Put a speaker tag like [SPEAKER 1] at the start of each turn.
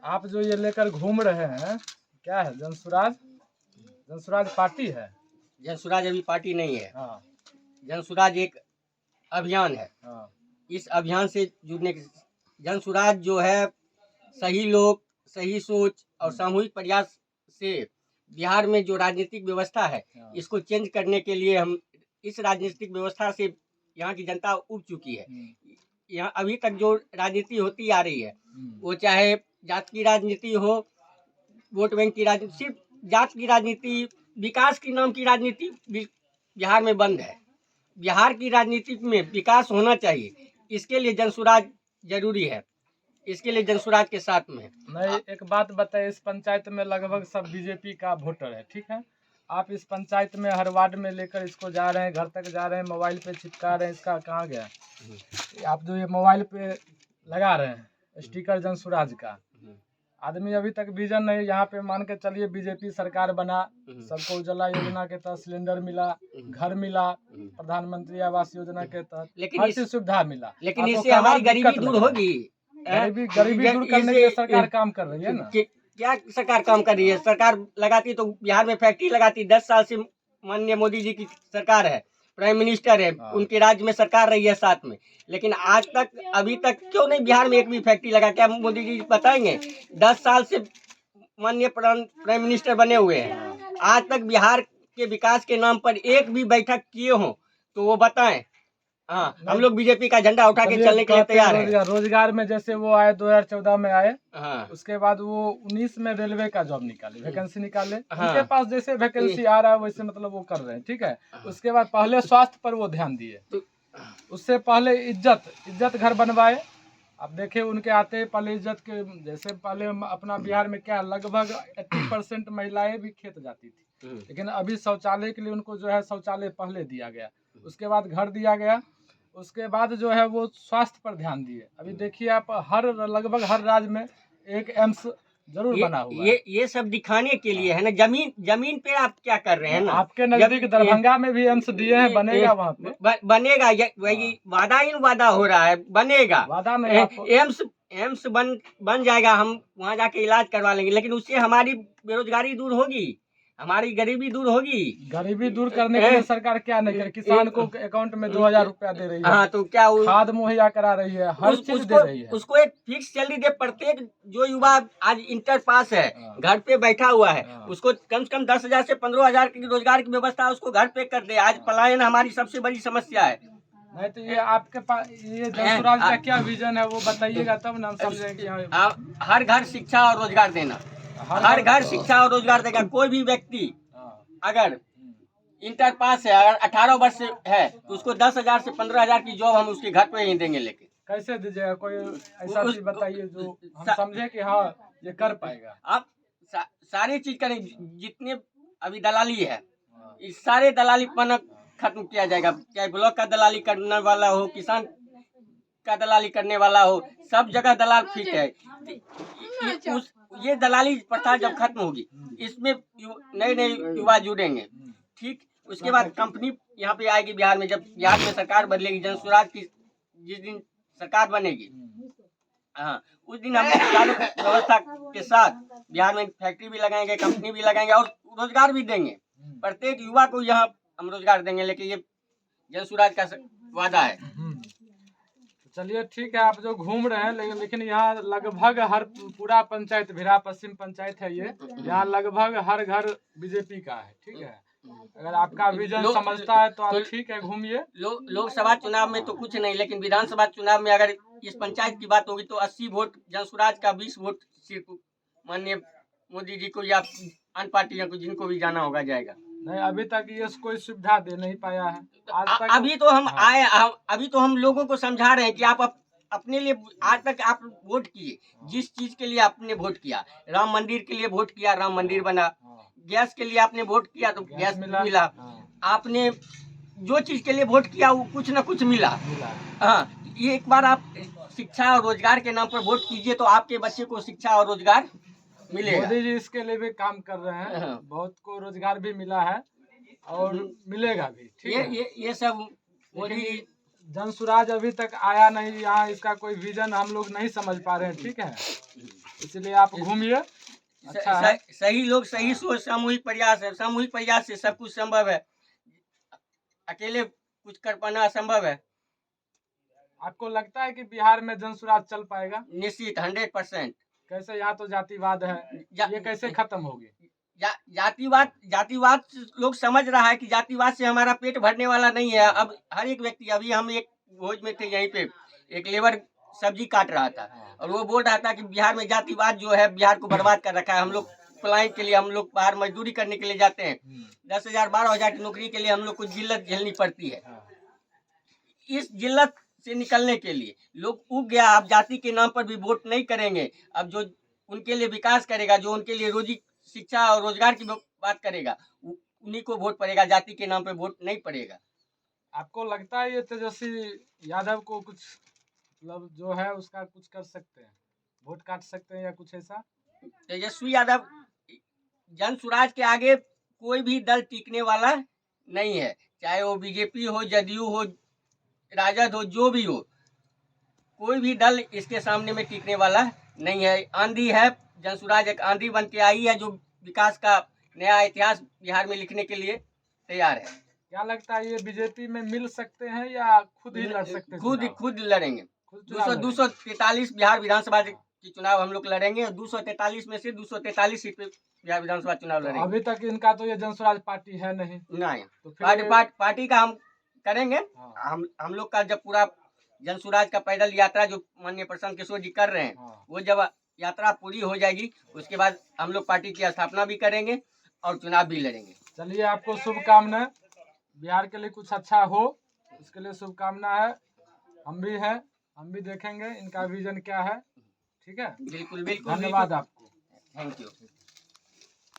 [SPEAKER 1] आप जो ये लेकर घूम रहे हैं, क्या है? जनसुराज? जनसुराज पार्टी है?
[SPEAKER 2] जनसुराज अभी पार्टी नहीं है।
[SPEAKER 1] हाँ
[SPEAKER 2] जनसुराज एक अभियान है।
[SPEAKER 1] हाँ।
[SPEAKER 2] इस अभियान से जुड़ने के जनसुराज जो है सही लोग, सही सोच और सामूहिक प्रयास से बिहार में जो राजनीतिक व्यवस्था है इसको चेंज करने के लिए हम इस राजनीतिक व्यवस्था से यहाँ की जनता उब चुकी है। यहाँ अभी तक जो राजनीति होती आ रही है वो चाहे जात की राजनीति हो, वोट बैंक की राजनीति, सिर्फ जात की राजनीति, विकास की नाम की राजनीति बिहार में बंद है। बिहार की राजनीति में विकास होना चाहिए, इसके लिए जनसुराज जरूरी है, इसके लिए जनसुराज के साथ में।
[SPEAKER 1] नहीं, एक बात बताइए, इस पंचायत में लगभग सब बीजेपी का वोटर है, ठीक है? आप इस पंचायत में हर वार्ड में लेकर इसको जा रहे हैं, घर तक जा रहे हैं, मोबाइल पे चिपका रहे हैं, इसका कहाँ गया? आप जो ये मोबाइल पे लगा रहे हैं स्टिकर जनसुराज का, आदमी अभी तक विजन नहीं। यहाँ पे मान के चलिए बीजेपी सरकार बना, सबको उजाला योजना के तहत सिलेंडर मिला, घर मिला, प्रधानमंत्री आवास योजना के तहत हर चीज सुविधा मिला,
[SPEAKER 2] लेकिन इससे हमारी गरीबी दूर होगी।
[SPEAKER 1] गरीबी दूर करने के लिए सरकार काम कर रही है ना।
[SPEAKER 2] क्या सरकार काम कर रही है? सरकार लगाती तो बिहार में फैक्ट्री लगाती। 10 साल से माननीय मोदी जी की सरकार है, प्राइम मिनिस्टर है, उनके राज्य में सरकार रही है साथ में, लेकिन आज तक अभी तक क्यों नहीं बिहार में एक भी फैक्ट्री लगा? क्या मोदी जी बताएंगे? 10 साल से माननीय प्राइम मिनिस्टर बने हुए हैं, आज तक बिहार के विकास के नाम पर एक भी बैठक किए हों तो वो बताएं। हाँ, हम लोग बीजेपी का झंडा उठा के चलने के लिए तैयार है।
[SPEAKER 1] रोजगार में जैसे वो आए 2014 में आए,
[SPEAKER 2] हाँ,
[SPEAKER 1] उसके बाद वो 19 में रेलवे का जॉब निकाले, वैकेंसी निकाले, उनके पास जैसे वैकेंसी आ रहा है वैसे मतलब वो कर रहे हैं, ठीक है? उसके बाद पहले स्वास्थ्य पर वो ध्यान दिए, उससे पहले इज्जत घर बनवाए। अब देखे उनके आते पहले इज्जत के, जैसे पहले अपना बिहार में क्या लगभग 80% महिलाएं भी खेत जाती थी, लेकिन अभी शौचालय के लिए उनको जो है शौचालय पहले दिया गया, उसके बाद घर दिया गया, उसके बाद जो है वो स्वास्थ्य पर ध्यान दिए। अभी देखिए आप लगभग हर राज्य में एक एम्स जरूर बना हुआ है।
[SPEAKER 2] ये सब दिखाने के लिए है ना। जमीन पे आप क्या कर रहे हैं ना?
[SPEAKER 1] आपके नजदीक दरभंगा में भी एम्स दिए हैं, बनेगा वहाँ पे,
[SPEAKER 2] बनेगा। वही वादा ही वादा हो रहा है, बनेगा
[SPEAKER 1] वादा में
[SPEAKER 2] एम्स बन जाएगा, हम वहाँ जाके इलाज करवा लेंगे, लेकिन उससे हमारी बेरोजगारी दूर होगी, हमारी गरीबी दूर होगी।
[SPEAKER 1] गरीबी दूर करने के लिए सरकार क्या नहीं करे? किसान को अकाउंट में 2000 रुपया दे रही है।
[SPEAKER 2] हाँ, तो क्या
[SPEAKER 1] खाद मुहैया करा रही है, हर चीज दे रही है।
[SPEAKER 2] उसको एक फिक्स सैलरी दे। प्रत्येक जो युवा आज इंटर पास है, घर पे बैठा हुआ है, उसको कम से कम 10,000 से 15,000 की रोजगार की व्यवस्था उसको घर पे कर दे। आज पलायन हमारी सबसे बड़ी समस्या है।
[SPEAKER 1] नहीं तो ये आपके पास ये जनसुराज का क्या विजन है वो बताइएगा, तब ना हम समझेंगे।
[SPEAKER 2] हर घर शिक्षा और रोजगार देना, हर घर शिक्षा और रोजगार देगा। कोई भी व्यक्ति अगर इंटर पास है, अगर 18 वर्ष से है तो उसको 10,000 से 15,000 की जॉब हम उसके घर पे ही देंगे। लेके
[SPEAKER 1] कैसे दीजिएगा? कोई ऐसा चीज बताइए जो हम समझे कि हाँ ये कर पाएगा।
[SPEAKER 2] आप सारी चीज करें। जितने अभी दलाली है, इस सारे दलालीपन खत्म किया जाएगा। चाहे ब्लॉक का दलाली करने वाला हो, किसान का दलाली करने वाला हो, सब जगह दलाल फिट है। ये दलाली प्रथा जब खत्म होगी, इसमें नए युवा जुड़ेंगे, ठीक। उसके बाद कंपनी यहाँ पे आएगी बिहार में। जब बिहार में सरकार बदलेगी, जनसुराज की जिस दिन सरकार बनेगी, हाँ, उस दिन हम चालू व्यवस्था के साथ बिहार में फैक्ट्री भी लगाएंगे, कंपनी भी लगाएंगे और रोजगार भी देंगे। प्रत्येक युवा को यहाँ हम रोजगार देंगे, लेकिन ये जनसुराज का वादा है।
[SPEAKER 1] चलिए ठीक है, आप जो घूम रहे हैं, लेकिन यहाँ लगभग हर पूरा पंचायत भिरा पश्चिम पंचायत है ये, यहाँ लगभग हर घर बीजेपी का है, ठीक है? अगर आपका विजन समझता है तो आप ठीक है घूमिए।
[SPEAKER 2] लोकसभा चुनाव में तो कुछ नहीं, लेकिन विधानसभा चुनाव में अगर इस पंचायत की बात होगी तो 80 वोट जनसुराज का, 20 वोट सिर्फ माननीय मोदी जी को या अन्य पार्टियों को, जिनको भी जाना होगा, जाएगा।
[SPEAKER 1] नहीं, अभी तक ये कोई सुविधा दे नहीं पाया है आज तक।
[SPEAKER 2] अभी तो हम आए, अभी तो हम लोगों को समझा रहे हैं कि आप अपने लिए आज तक आप वोट किए, जिस चीज के लिए आपने वोट किया, राम मंदिर के लिए वोट किया, राम मंदिर बना। गैस के लिए आपने वोट किया तो गैस मिला। आपने जो चीज के लिए वोट किया वो कुछ न कुछ मिला। हाँ, ये एक बार आप शिक्षा और रोजगार के नाम पर वोट कीजिए तो आपके बच्चे को शिक्षा और रोजगार मिलेगा।
[SPEAKER 1] मोदी जी इसके लिए भी काम कर रहे हैं, बहुत को रोजगार भी मिला है और मिलेगा भी, ठीक है?
[SPEAKER 2] ये सब मोदी
[SPEAKER 1] जनसुराज अभी तक आया नहीं यहाँ, इसका कोई विजन हम लोग नहीं समझ पा रहे हैं, ठीक है? इसलिए आप घूमिए। अच्छा है।
[SPEAKER 2] सही लोग, सही सोच, सामूहिक प्रयास है। सामूहिक प्रयास से सब कुछ संभव है, अकेले कुछ कर पाना असंभव है।
[SPEAKER 1] आपको लगता है कि बिहार में जनसुराज चल पाएगा?
[SPEAKER 2] निश्चित 100%।
[SPEAKER 1] कैसे? यहाँ तो जातिवाद है, ये कैसे खत्म होगी?
[SPEAKER 2] जातिवाद लोग समझ रहा है कि जातिवाद से हमारा पेट भरने वाला नहीं है। अब हर एक व्यक्ति, अभी हम एक भोज में थे, यहीं पे एक लेबर सब्जी काट रहा था और वो बोल रहा था कि बिहार में जातिवाद जो है बिहार को बर्बाद कर रखा है। हम लोग पलायन के लिए, हम लोग बाहर मजदूरी करने के लिए जाते हैं, 10,000 12,000 की नौकरी के लिए हम लोग को जिल्लत झेलनी पड़ती है। इस जिल्लत से निकलने के लिए लोग उग गया। अब जाति के नाम पर भी वोट नहीं करेंगे। अब जो उनके लिए विकास करेगा, जो उनके लिए रोजी, शिक्षा और रोजगार की बात करेगा, उन्हीं को वोट पड़ेगा, जाति के नाम पे वोट नहीं पड़ेगा।
[SPEAKER 1] आपको लगता है ये तेजस्वी यादव को कुछ मतलब जो है उसका कुछ कर सकते हैं, वोट काट सकते हैं या कुछ ऐसा?
[SPEAKER 2] तेजस्वी यादव, जन सुराज के आगे कोई भी दल टिकने वाला नहीं है, चाहे वो बीजेपी हो, जदयू हो, राजद हो, जो भी हो, कोई भी दल इसके सामने में टिकने वाला नहीं है। आंधी है, जनसुराज एक आंधी बन के आई है जो विकास का नया इतिहास बिहार में लिखने के लिए तैयार है।
[SPEAKER 1] क्या लगता है ये बीजेपी में मिल सकते हैं या खुद ही लड़ सकते हैं?
[SPEAKER 2] खुद लड़ेंगे। 243 बिहार विधानसभा की चुनाव हम लोग लड़ेंगे। 243 में से 243 सीट पे बिहार विधानसभा चुनाव लड़ेंगे।
[SPEAKER 1] अभी तक इनका तो ये जनसुराज पार्टी है नहीं।
[SPEAKER 2] तो
[SPEAKER 1] फिर
[SPEAKER 2] पार्टी का हम करेंगे। हम लोग का जब पूरा जनसुराज का पैदल यात्रा जो माननीय प्रशांत किशोर जी कर रहे हैं, वो जब यात्रा पूरी हो जाएगी उसके बाद हम लोग पार्टी की स्थापना भी करेंगे और चुनाव भी लड़ेंगे।
[SPEAKER 1] चलिए, आपको शुभकामनाएं, बिहार के लिए कुछ अच्छा हो उसके लिए शुभकामना है। हम भी हैं, हम भी देखेंगे इनका विजन क्या है। ठीक है,
[SPEAKER 2] बिल्कुल बिल्कुल,
[SPEAKER 1] धन्यवाद आपको।
[SPEAKER 2] Thank you.